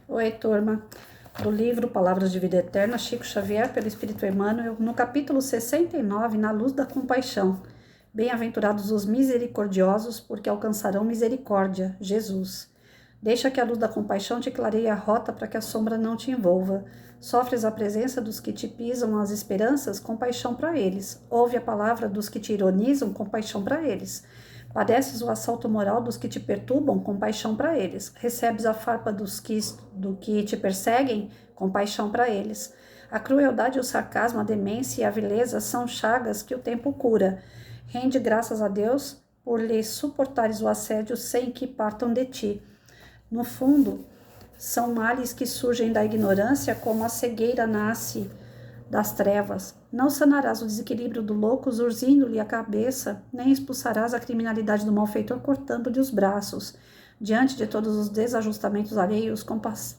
Oi, turma, do livro Palavras de Vida Eterna, Chico Xavier, pelo Espírito Emmanuel, no capítulo 69, Na Luz da Compaixão. Bem-aventurados os misericordiosos, porque alcançarão misericórdia. Jesus. Deixa que a luz da compaixão te clareie a rota para que a sombra não te envolva. Sofres a presença dos que te pisam as esperanças, compaixão para eles. Ouve a palavra dos que te ironizam, compaixão para eles. Padeces o assalto moral dos que te perturbam, compaixão para eles. Recebes a farpa do que te perseguem, compaixão para eles. A crueldade, o sarcasmo, a demência e a vileza são chagas que o tempo cura. Rende graças a Deus por lhes suportares o assédio sem que partam de ti. No fundo, são males que surgem da ignorância, como a cegueira nasce das trevas. Não sanarás o desequilíbrio do louco urzindo-lhe a cabeça, nem expulsarás a criminalidade do malfeitor cortando-lhe os braços. Diante de todos os desajustamentos alheios,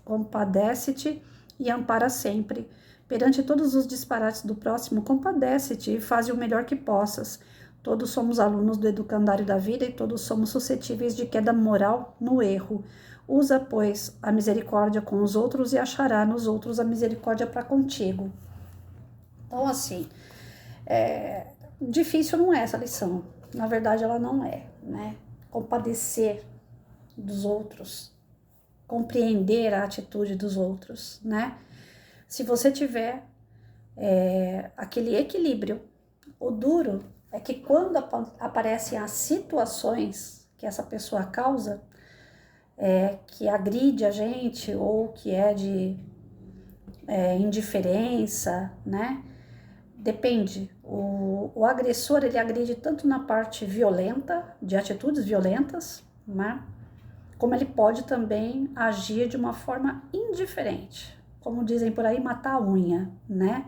compadece-te e ampara sempre. Perante todos os disparates do próximo, compadece-te e faze o melhor que possas. Todos somos alunos do educandário da vida e todos somos suscetíveis de queda moral no erro. Usa, pois, a misericórdia com os outros e achará nos outros a misericórdia para contigo. Então, assim, difícil não é essa lição. Na verdade, ela não é, né? Compadecer dos outros, compreender a atitude dos outros, né? Se você tiver aquele equilíbrio, o duro é que quando aparecem as situações que essa pessoa causa, que agride a gente ou que é de indiferença, né? Depende. O agressor, ele agride tanto na parte violenta, de atitudes violentas, né? Como ele pode também agir de uma forma indiferente. Como dizem por aí, matar a unha, né?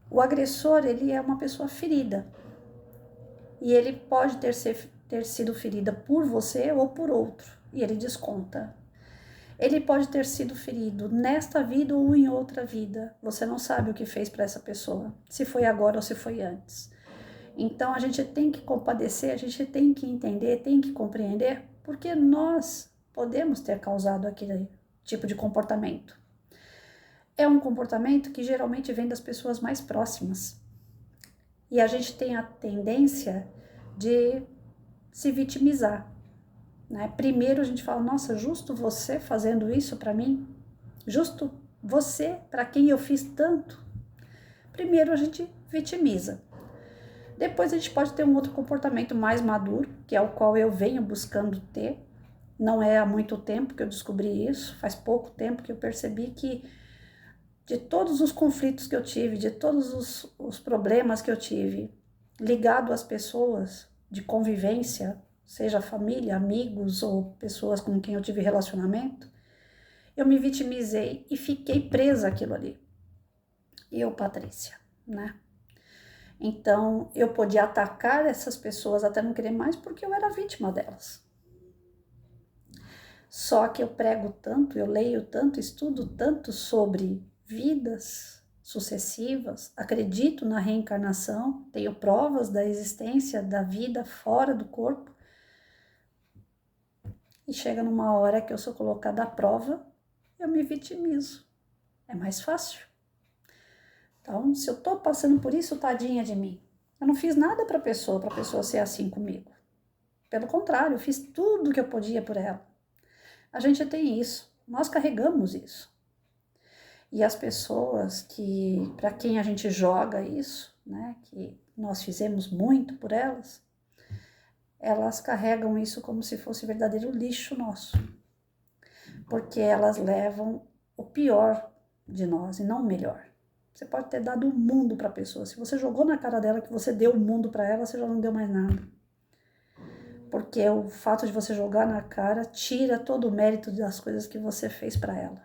O agressor, ele é uma pessoa ferida. E ele pode ter sido ferida por você ou por outro. E ele desconta. Ele pode ter sido ferido nesta vida ou em outra vida. Você não sabe o que fez para essa pessoa, se foi agora ou se foi antes. Então a gente tem que compadecer, a gente tem que entender, tem que compreender, porque nós podemos ter causado aquele tipo de comportamento. É um comportamento que geralmente vem das pessoas mais próximas. E a gente tem a tendência de se vitimizar. Né? Primeiro a gente fala, nossa, justo você fazendo isso para mim? Justo você, para quem eu fiz tanto? Primeiro a gente vitimiza. Depois a gente pode ter um outro comportamento mais maduro, que é o qual eu venho buscando ter. Não é há muito tempo que eu descobri isso, faz pouco tempo que eu percebi que de todos os conflitos que eu tive, de todos os problemas que eu tive, ligado às pessoas de convivência, seja família, amigos ou pessoas com quem eu tive relacionamento, eu me vitimizei e fiquei presa àquilo ali. Eu, Patrícia, né? Então, eu podia atacar essas pessoas até não querer mais porque eu era vítima delas. Só que eu prego tanto, eu leio tanto, estudo tanto sobre vidas sucessivas, acredito na reencarnação, tenho provas da existência da vida fora do corpo. E chega numa hora que eu sou colocada à prova, eu me vitimizo. É mais fácil. Então, se eu tô passando por isso, tadinha de mim. Eu não fiz nada para a pessoa ser assim comigo. Pelo contrário, eu fiz tudo que eu podia por ela. A gente tem isso, nós carregamos isso. E as pessoas que, para quem a gente joga isso, né, que nós fizemos muito por elas, elas carregam isso como se fosse verdadeiro lixo nosso. Porque elas levam o pior de nós e não o melhor. Você pode ter dado o mundo para a pessoa. Se você jogou na cara dela que você deu o mundo para ela, você já não deu mais nada. Porque o fato de você jogar na cara tira todo o mérito das coisas que você fez para ela.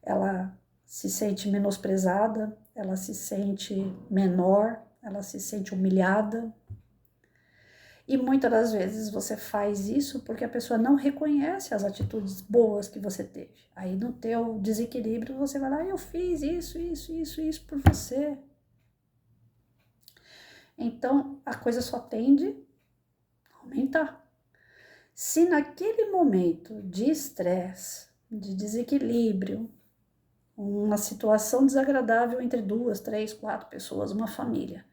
Ela se sente menosprezada, ela se sente menor, ela se sente humilhada. E muitas das vezes você faz isso porque a pessoa não reconhece as atitudes boas que você teve. Aí no teu desequilíbrio você vai lá, eu fiz isso por você. Então a coisa só tende a aumentar. Se naquele momento de estresse, de desequilíbrio, uma situação desagradável entre 2, 3, 4 pessoas, uma família,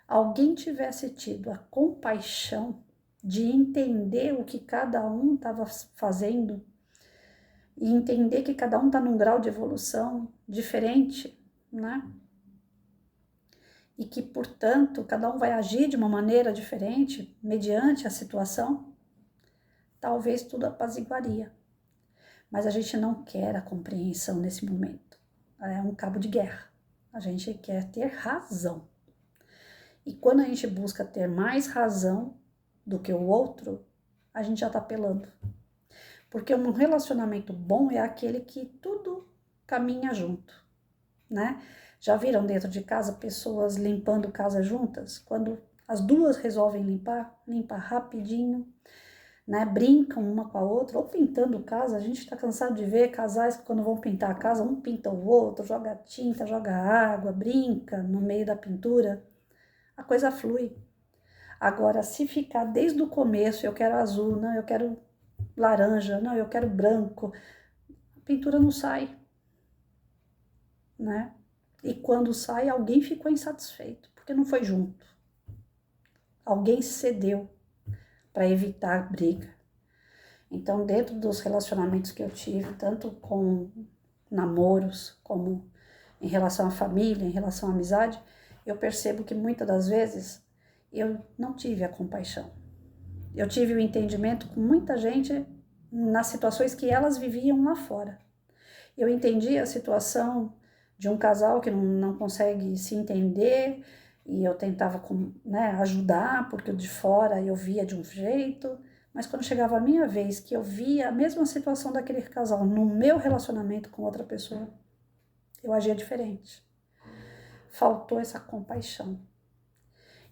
alguém tivesse tido a compaixão de entender o que cada um estava fazendo e entender que cada um está num grau de evolução diferente, né? E que, portanto, cada um vai agir de uma maneira diferente mediante a situação, talvez tudo apaziguaria. Mas a gente não quer a compreensão nesse momento. É um cabo de guerra. A gente quer ter razão. E quando a gente busca ter mais razão do que o outro, a gente já está apelando. Porque um relacionamento bom é aquele que tudo caminha junto, né? Já viram dentro de casa pessoas limpando casa juntas? Quando as duas resolvem limpar, limpa rapidinho, né? Brincam uma com a outra, ou pintando casa. A gente está cansado de ver casais que quando vão pintar a casa, um pinta o outro, joga tinta, joga água, brinca no meio da pintura. A coisa flui. Agora, se ficar desde o começo, eu quero azul, não, eu quero laranja, não, eu quero branco, a pintura não sai, né? E quando sai, alguém ficou insatisfeito, porque não foi junto. Alguém cedeu para evitar briga. Então, dentro dos relacionamentos que eu tive, tanto com namoros, como em relação à família, em relação à amizade, eu percebo que muitas das vezes eu não tive a compaixão. Eu tive o entendimento com muita gente nas situações que elas viviam lá fora. Eu entendi a situação de um casal que não consegue se entender e eu tentava, né, ajudar, porque o de fora eu via de um jeito, mas quando chegava a minha vez, que eu via a mesma situação daquele casal no meu relacionamento com outra pessoa, eu agia diferente. Faltou essa compaixão.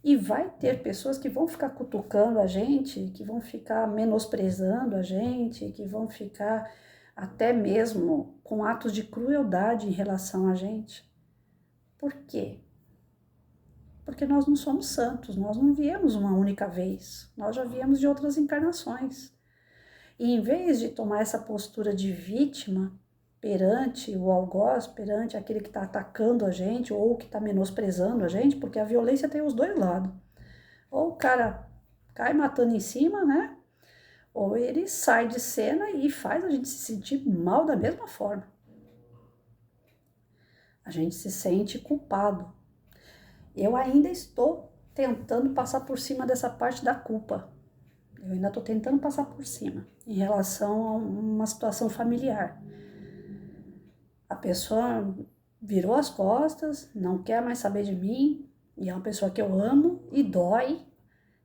E vai ter pessoas que vão ficar cutucando a gente, que vão ficar menosprezando a gente, que vão ficar até mesmo com atos de crueldade em relação a gente. Por quê? Porque nós não somos santos, nós não viemos uma única vez, nós já viemos de outras encarnações. E em vez de tomar essa postura de vítima perante o algoz, perante aquele que está atacando a gente ou que está menosprezando a gente, porque a violência tem os dois lados. Ou o cara cai matando em cima, né? Ou ele sai de cena e faz a gente se sentir mal da mesma forma. A gente se sente culpado. Eu ainda estou tentando passar por cima dessa parte da culpa. Eu ainda estou tentando passar por cima em relação a uma situação familiar. A pessoa virou as costas, não quer mais saber de mim, e é uma pessoa que eu amo e dói,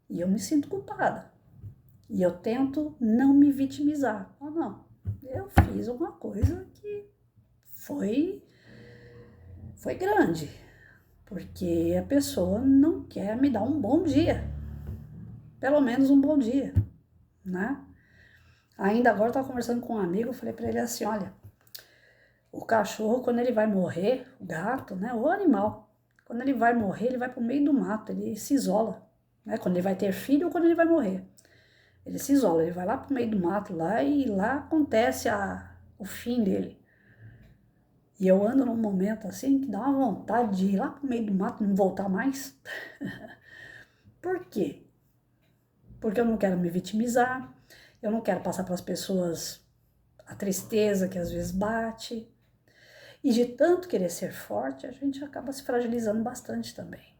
e eu me sinto culpada. E eu tento não me vitimizar. Oh, não, eu fiz uma coisa que foi grande, porque a pessoa não quer me dar um bom dia, pelo menos um bom dia, né? Ainda agora eu estava conversando com um amigo, eu falei para ele assim, olha, o cachorro quando ele vai morrer, o gato, né, o animal, quando ele vai morrer, ele vai para o meio do mato, ele se isola, né? Quando ele vai ter filho ou quando ele vai morrer. Ele se isola, ele vai lá pro meio do mato lá e lá acontece o fim dele. E eu ando num momento assim que dá uma vontade de ir lá pro meio do mato e não voltar mais. Por quê? Porque eu não quero me vitimizar, eu não quero passar para as pessoas a tristeza que às vezes bate. E de tanto querer ser forte, a gente acaba se fragilizando bastante também.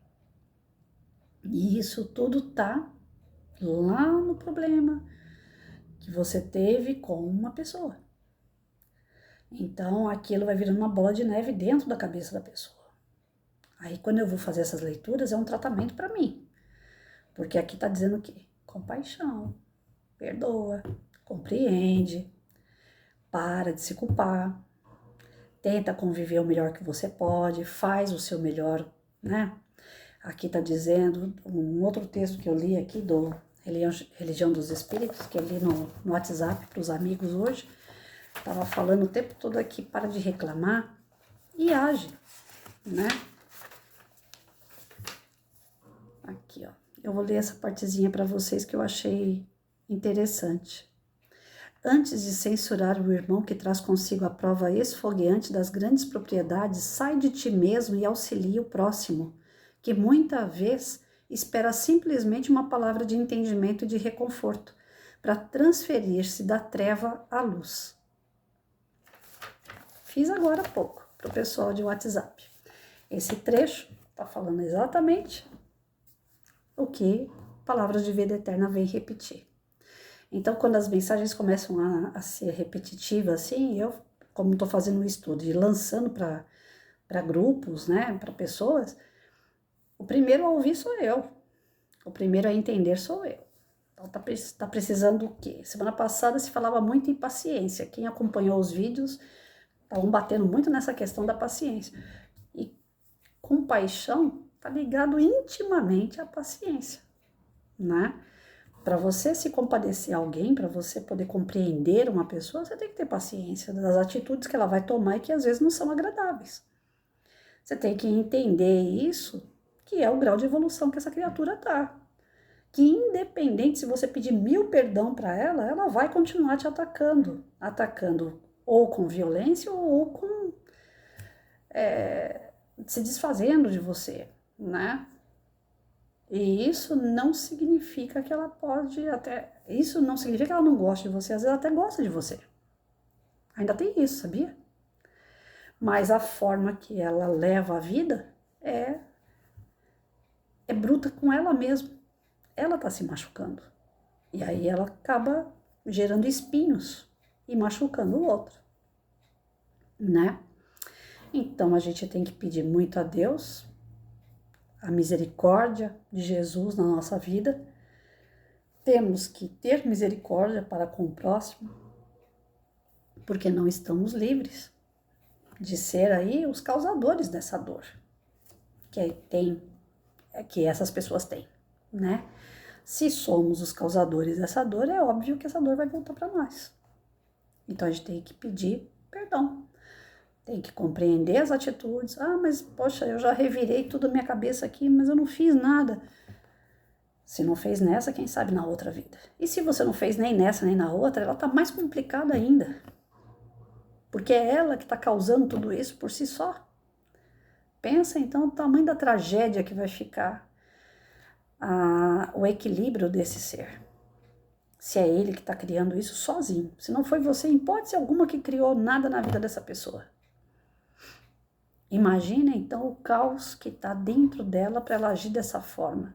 E isso tudo tá lá no problema que você teve com uma pessoa. Então, aquilo vai virando uma bola de neve dentro da cabeça da pessoa. Aí, quando eu vou fazer essas leituras, é um tratamento para mim. Porque aqui tá dizendo o quê? Compaixão, perdoa, compreende, para de se culpar, tenta conviver o melhor que você pode, faz o seu melhor, né? Aqui tá dizendo, um outro texto que eu li aqui do Religião dos Espíritos, que eu li no WhatsApp para os amigos hoje, tava falando o tempo todo aqui, para de reclamar e age, né? Aqui, ó. Eu vou ler essa partezinha para vocês que eu achei interessante. Antes de censurar o irmão que traz consigo a prova esfogueante das grandes propriedades, sai de ti mesmo e auxilia o próximo, que muita vez espera simplesmente uma palavra de entendimento e de reconforto, para transferir-se da treva à luz. Fiz agora há pouco para o pessoal de WhatsApp. Esse trecho está falando exatamente o que Palavras de Vida Eterna vem repetir. Então, quando as mensagens começam a ser repetitivas, assim, eu, como estou fazendo um estudo e lançando para grupos, né, para pessoas, o primeiro a ouvir sou eu, o primeiro a entender sou eu. Então, tá precisando o quê? Semana passada se falava muito em paciência. Quem acompanhou os vídeos estavam batendo muito nessa questão da paciência. E compaixão está ligado intimamente à paciência, né? Para você se compadecer a alguém, para você poder compreender uma pessoa, você tem que ter paciência das atitudes que ela vai tomar e que às vezes não são agradáveis. Você tem que entender isso, que é o grau de evolução que essa criatura tá. Que independente se você pedir 1000 perdão para ela vai continuar te atacando. Atacando ou com violência ou com se desfazendo de você, né? E isso não significa que ela pode até... Isso não significa que ela não gosta de você, às vezes ela até gosta de você. Ainda tem isso, sabia? Mas a forma que ela leva a vida é bruta com ela mesma. Ela tá se machucando. E aí ela acaba gerando espinhos e machucando o outro, né? Então a gente tem que pedir muito a Deus a misericórdia de Jesus na nossa vida. Temos que ter misericórdia para com o próximo, porque não estamos livres de ser aí os causadores dessa dor que essas pessoas têm, né? Se somos os causadores dessa dor, é óbvio que essa dor vai voltar para nós. Então a gente tem que pedir perdão. Tem que compreender as atitudes. Ah, mas poxa, eu já revirei tudo a minha cabeça aqui, mas eu não fiz nada. Se não fez nessa, quem sabe na outra vida. E se você não fez nem nessa nem na outra, ela tá mais complicada ainda. Porque é ela que está causando tudo isso por si só. Pensa então o tamanho da tragédia que vai ficar o equilíbrio desse ser. Se é ele que está criando isso sozinho. Se não foi você, em hipótese alguma, que criou nada na vida dessa pessoa. Imagina então o caos que está dentro dela para ela agir dessa forma.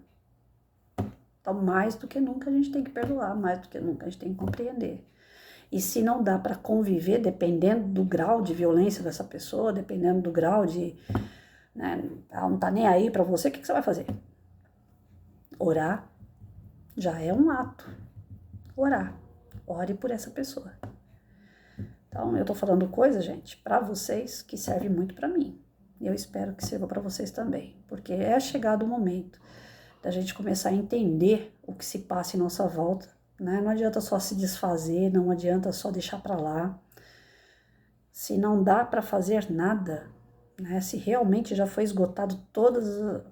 Então, mais do que nunca a gente tem que perdoar, mais do que nunca a gente tem que compreender. E se não dá para conviver, dependendo do grau de violência dessa pessoa, dependendo do grau de... Né, ela não tá nem aí para você, o que você vai fazer? Orar já é um ato. Orar. Ore por essa pessoa. Então, eu tô falando coisa, gente, para vocês que serve muito para mim. E eu espero que sirva para vocês também. Porque é chegado o momento da gente começar a entender o que se passa em nossa volta, né? Não adianta só se desfazer, não adianta só deixar para lá. Se não dá para fazer nada, né? Se realmente já foi esgotado todas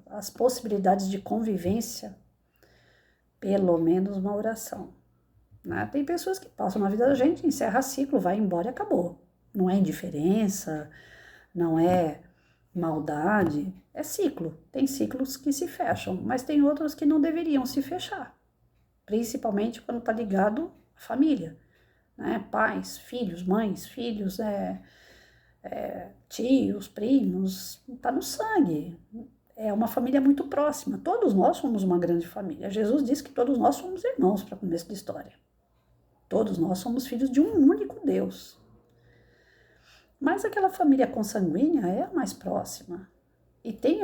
as possibilidades de convivência, pelo menos uma oração. Né? Tem pessoas que passam na vida da gente, encerra ciclo, vai embora e acabou. Não é indiferença, não é maldade, é ciclo. Tem ciclos que se fecham, mas tem outros que não deveriam se fechar. Principalmente quando está ligado à família. Né? Pais, filhos, mães, filhos, tios, primos, está no sangue. É uma família muito próxima. Todos nós somos uma grande família. Jesus disse que todos nós somos irmãos para começo da história. Todos nós somos filhos de um único Deus. Mas aquela família consanguínea é a mais próxima. E tem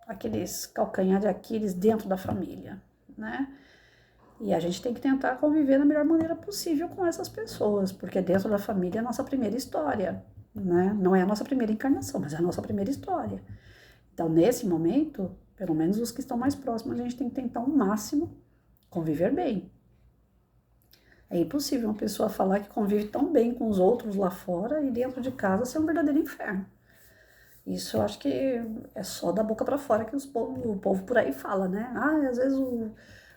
aqueles calcanhar de Aquiles dentro da família, né? E a gente tem que tentar conviver da melhor maneira possível com essas pessoas, porque dentro da família é a nossa primeira história, né? Não é a nossa primeira encarnação, mas é a nossa primeira história. Então, nesse momento, pelo menos os que estão mais próximos, a gente tem que tentar ao máximo conviver bem. É impossível uma pessoa falar que convive tão bem com os outros lá fora e dentro de casa ser um verdadeiro inferno. Isso eu acho que é só da boca para fora que o povo por aí fala, né? Ah, às vezes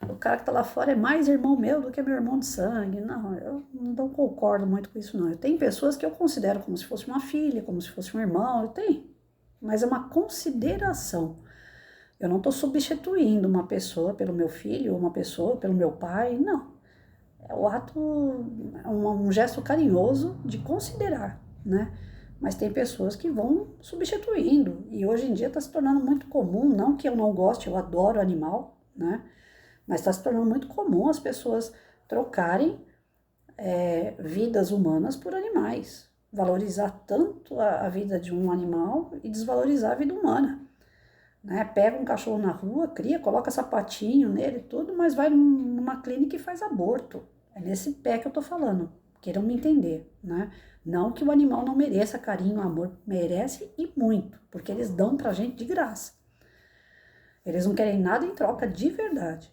o cara que tá lá fora é mais irmão meu do que meu irmão de sangue. Não, eu não concordo muito com isso, não. Eu tenho pessoas que eu considero como se fosse uma filha, como se fosse um irmão, eu tenho. Mas é uma consideração. Eu não estou substituindo uma pessoa pelo meu filho, ou uma pessoa pelo meu pai, não. É o ato, é um gesto carinhoso de considerar, né? Mas tem pessoas que vão substituindo. E hoje em dia está se tornando muito comum, não que eu não goste, eu adoro animal, né? Mas está se tornando muito comum as pessoas trocarem vidas humanas por animais. Valorizar tanto a vida de um animal e desvalorizar a vida humana. Né? Pega um cachorro na rua, cria, coloca sapatinho nele e tudo, mas vai numa clínica e faz aborto. É nesse pé que eu tô falando. Queiram me entender, né? Não que o animal não mereça carinho, amor, merece e muito, porque eles dão pra gente de graça. Eles não querem nada em troca de verdade.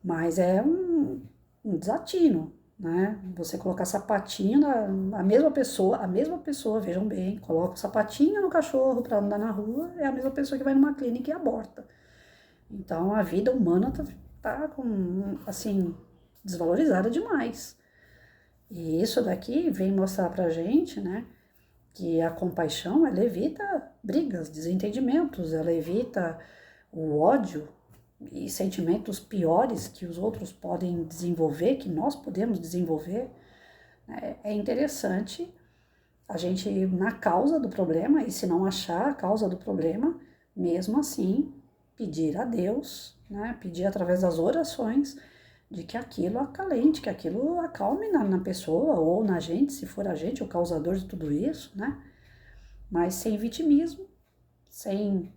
Mas é um desatino, né? Você colocar sapatinho a mesma pessoa, vejam bem, coloca o sapatinho no cachorro para andar na rua, é a mesma pessoa que vai numa clínica e aborta. Então a vida humana tá com, assim, desvalorizada demais. E isso daqui vem mostrar pra gente, né, que a compaixão, ela evita brigas, desentendimentos, ela evita o ódio e sentimentos piores que os outros podem desenvolver, que nós podemos desenvolver. Né? É interessante a gente ir na causa do problema e, se não achar a causa do problema, mesmo assim, pedir a Deus, né? Pedir através das orações de que aquilo acalente, que aquilo acalme na pessoa ou na gente, se for a gente o causador de tudo isso, né? Mas sem vitimismo, sem,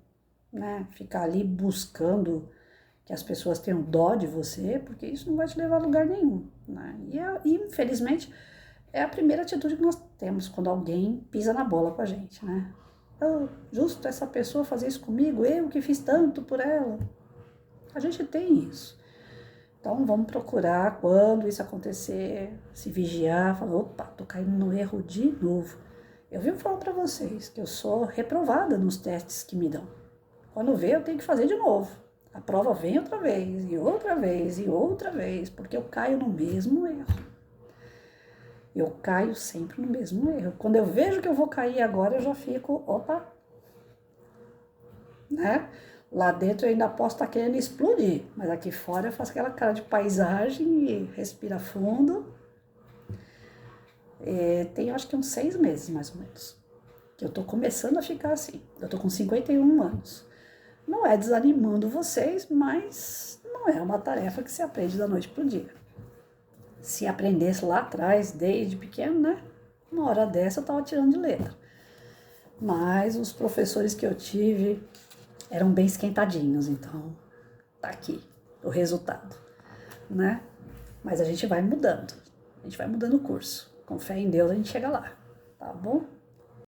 né, ficar ali buscando que as pessoas tenham dó de você, porque isso não vai te levar a lugar nenhum, né? E infelizmente, é a primeira atitude que nós temos quando alguém pisa na bola com a gente, né? Oh, justo essa pessoa fazer isso comigo, eu que fiz tanto por ela. A gente tem isso. Então vamos procurar quando isso acontecer, se vigiar, falar, opa, tô caindo no erro de novo. Eu vivo falando para vocês que eu sou reprovada nos testes que me dão. Quando vê, eu tenho que fazer de novo. A prova vem outra vez, e outra vez, e outra vez, porque eu caio no mesmo erro. Eu caio sempre no mesmo erro. Quando eu vejo que eu vou cair agora, eu já fico, opa, né? Lá dentro eu ainda posso estar querendo explodir, mas aqui fora eu faço aquela cara de paisagem e respira fundo. Tem acho que uns 6 meses, mais ou menos, que eu tô começando a ficar assim. Eu tô com 51 anos. Não é desanimando vocês, mas não é uma tarefa que se aprende da noite pro dia. Se aprendesse lá atrás, desde pequeno, né? Uma hora dessa eu tava tirando de letra. Mas os professores que eu tive eram bem esquentadinhos, então tá aqui o resultado, né? Mas a gente vai mudando o curso. Com fé em Deus a gente chega lá, tá bom?